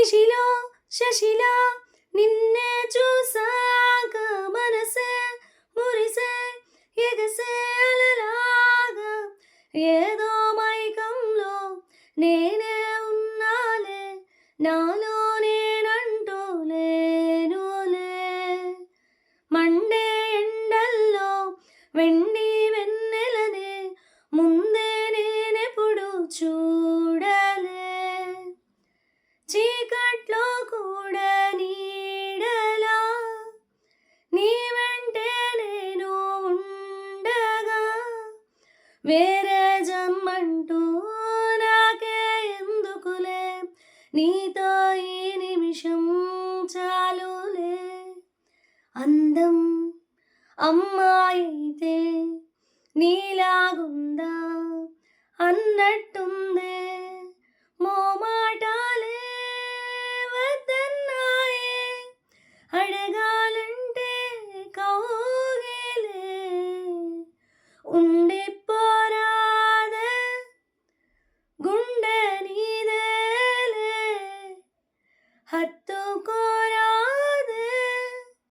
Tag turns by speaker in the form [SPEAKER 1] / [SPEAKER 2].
[SPEAKER 1] శశిలో శశిలా నిన్నే చూసాక మనసే మురిసే ఎగసే అలలాగా ఏదో మైకంలో నేనే ఉన్నాలే నాలో నేనంటూ లేనులే మండే ఎండల్లో వెండి వెన్నెలనే ముందే నేనెప్పుడు చూడలే చీకట్లో కూడా నీడలా నీ వెంటే నేను ఉండగా వేరే జమ్మంటూ నాకే ఎందుకులే నీతో ఈ నిమిషం చాలులే అందం అమ్మాయితే నీలాగుందా అన్నట్టుందే మోమాటాలే వద్దన్నాయే అడగాలంటే కౌగిలే ఉండిపోయేనే